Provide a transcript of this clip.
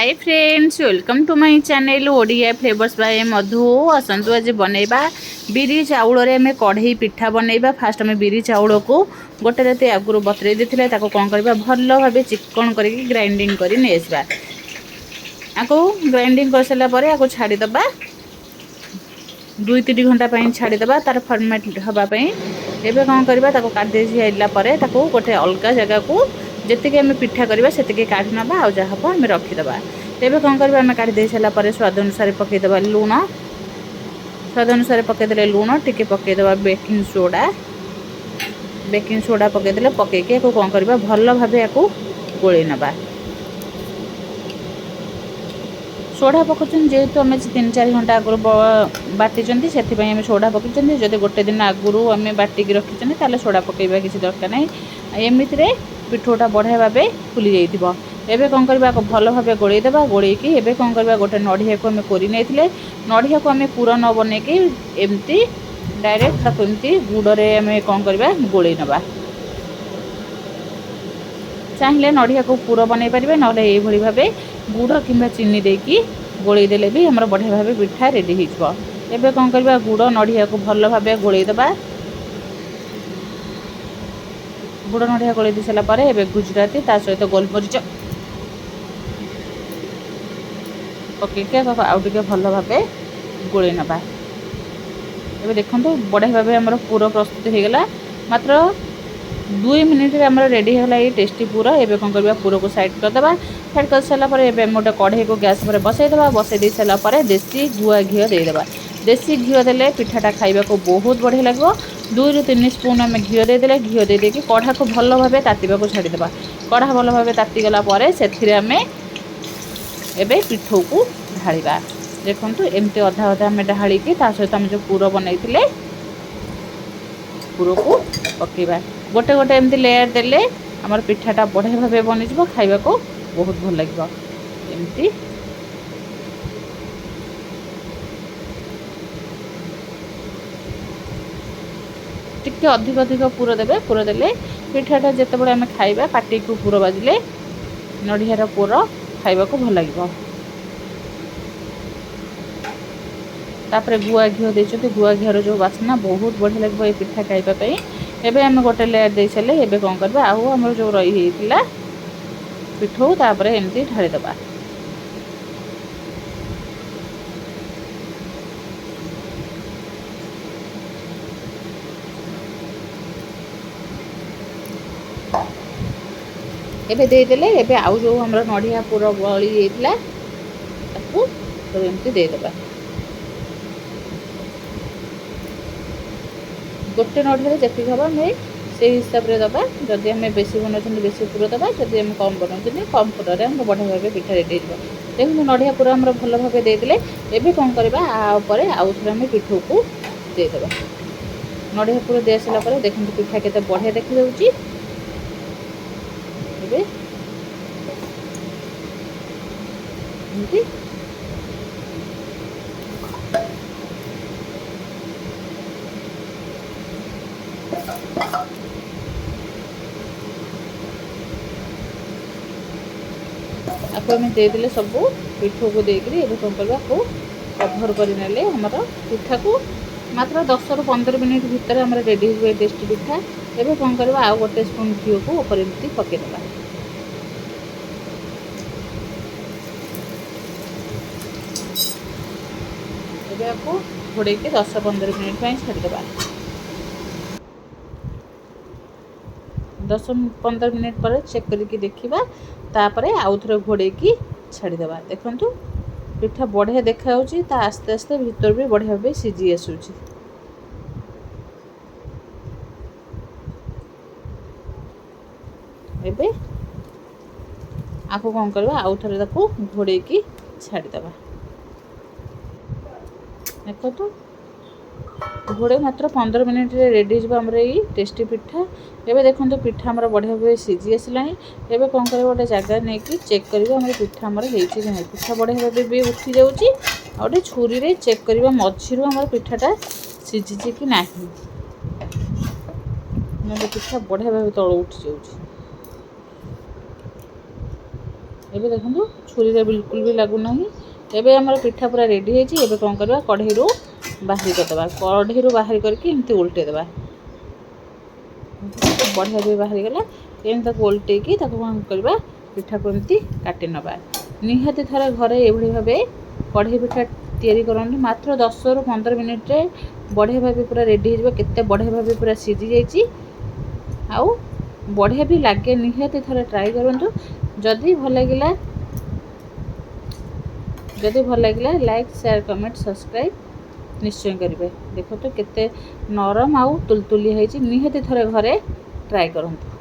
Hi friends, welcome to my channel Odia flavours by Madhu. आसतु आज बनैबा बिरी चाउल रे हमें कढ़ई पिठा बनैबा। फास्ट हमें बिरी चाउल को गोटे राति आगुरी बतुरे देथिले, ताको कोन करबा भल भाबे चिकन करके ग्राइंडिंग करी नै आसबा। आको ग्राइंडिंग कर सला परे आको छाडी दबा 2-3 घंटा पई छाडी दबा तार फॉर्मेट हबा पई। एबे कोन करबा ताको काट देसी आइला परे ताको गोटे अलगा जगह को जेतिके हमें पिठा करबा सेतिके काढी नबा आ जा हबा हमें रखी दबा। तेबे कोन करबा हमें काढी दे सला परे स्वाद अनुसार पके दबा लूण। स्वाद अनुसार पके देले लूण, टिके पके दबा बेकिंग सोडा। बेकिंग सोडा पके देले पके के को कोन करबा भल भाबे आको गोळी नबा। सोडा पकाउछन जेहेतु हमें 3-4 घंटा आगुरी बाटी चंती, सेति पई हमें सोडा पकाउछन। जदि गोटे दिन आगुरी हमें बाटी की रखिछन ताले सोडा पकेबा किसी दरकार नै। एमिति रे पिठोटा बढ़िया भाबे फुली जाइथिबो। एबे कोन करबा को भल भाबे गोळी देबा। गोळी की एबे कोन करबा गोटे नडिया को हमें कोरी नेथिले। नडिया को हमें पूरा न बने की एमिति डायरेक्ट ताको एमिति गुड़ रे हमें कोन करबा गोळी नबा। चाहिले नडिया को पूरा बनै परिबे, नले एई भली भाबे गुड़ किंबा चीनी देकी गोळी देले भी हमर बढ़िया भाबे पिठा रेडी हिजबो। एबे कोन करबा गुड़ नडिया को भल भाबे गोळी देबा। गुड़ नडिया गोळी दि सला परे एबे गुजराती ता सहित गोलमरिच पके के आउ टिके भल भाबे गोळी नबा। एबे देखंतु बढ़िया भाबे हमर पूरा प्रस्तुत हे गेला। मात्र 2 मिनिट रे हमर रेडी होला ए टेस्टी पूरा। एबे कोन करबा पूरा को साइड कर देबा। साइड कर सला परे एबे मोटे कढ़ई को गैस पर बसाई देबा। बसाई दे सला परे देसी गुआ घियो दे देबा। देसी घियो देले पिठाटा खाइबा को बहुत बढ़िया लागो। 2-3 स्पून हमें घियो दे देले। घियो दे देकी कढ़ा को भल भाबे तातीबा को छाडी देबा। कढ़ा भल भाबे ताती गला परे सेथिरे हमें एबे पिठो को ढाळीबा। देखंतु एमते अधा अधा हमें ढाळी की ता सहित हम जो पूरा बनाइथिले पूरा को पकेबा। गोटे गोटे एमती लेयर देले हमर पिठाटा बढ़िया भाबे बनि जबो, खाइबा को बहुत भल लागिबो। एमती टिके अधिक अधिक पूरा देबे। पूरा देले पिठाटा जेते बळे हमें खाइबा पाटी को पूरा बाजिले नडिया रा पूरा खाइबा को भल लागिबो। तापरे गुआ घियो देछते, गुआ घियर जो वासना बहुत बढ़िया लागबो ए पिठा खाइबा पई। एबे हम गोटे लेयर दे सले एबे कोन करबा आउ हमर जो रही हेतिला पिठो तापरे एमती ढाळी दबा। एबे दे देले। एबे आउ जो हमर नडिया पूरा बळी हेतिला ताकू तो एमती दे दबा। गोटे नडिया जति हबा हमें से हिसाब रे दबा। जदि हमें बेसी बनाउछन बेसी पूरा दबा, जदि हम कम बनाउछन कम पूरा रे हम बढ़िया भाबे पिठा रेडी हिजबो। देखु नडिया पूरा हमर भल भाबे दे देले। एबे कोन करबा आ ऊपर आउ थोड़ा हमें पिठो को दे दबा। नडिया पूरा दे सला परे देखंतु पिठा केते बढ़िया देखि जाउची। एबे एमती आपको हमें दे देले सब पिठो को देकरी। एबे कोन करबा को कवर करि नेले हमर पिठा को मात्र 10-15 मिनिट भीतर हमर रेडी हुए टेस्टी पिठा। एबे कोन करबा आ गोटे स्पून घियो को ऊपर एमती पके देबा। एबे आपको घोड़े के 10-15 मिनिट पई छाडी देबा। 10-15 मिनिट पर चेक करके देखिबा। तापरे आउ थरे घोड़े की छाडी देबा। देखंतु पिठा बढ़िया देखा होची, ता आस्ते आस्ते भीतर भी बढ़िया भाबे सिजी आसुची। एबे आको कोन करबा आउ थरे ताको घोड़े की छाडी देबा। देखंतु घोड़े मात्र 15 मिनिट रे रेडी हिजबा हमर ई टेस्टी पिठा। एबे देखंतु पिठा हमर बढ़िया भाबे सिजी आसलानी। एबे कोन करबा गोटे जगह नै कि चेक करबा हमर पिठा हमर हेछि कि नै। पिठा बढ़िया भाबे भी उठी जाउची। आ गोटे छुरी रे चेक करबा मझिरु हमर पिठाटा सिजिछि कि नाही। नले पिठा बढ़िया भाबे तळ उठी जाउची। एबे देखंतु छुरी बिल्कुल भी लगुना। एबे आमर पिठा पूरा रेडी होती। एबे कौन करवा कढ़ई बाहर करदे कढ़ई बाहर करके एमती उल्टे देवा बढ़िया भी बाहरी गला एमती उल्टे की कौन करवा पिठा को एमती काटी नवा निहाती थरे घरे एभली भाबे कढ़ई पिठा तैयारी करंतु मात्र 10 रु 15 मिनिट रे बढ़िया भाबे पूरा रेडी हो केते बढ़िया भाबे पूरा सीझी जाइची आउ बढ़िया भी लागे निहाती थरे ट्राई करंतु जदि भल लगिला लाइक शेयर कमेंट सब्सक्राइब निश्चय करेंगे। देखो तो केते नरम आउ तुलतुली है निहाती थरे घरे ट्राई करंतु।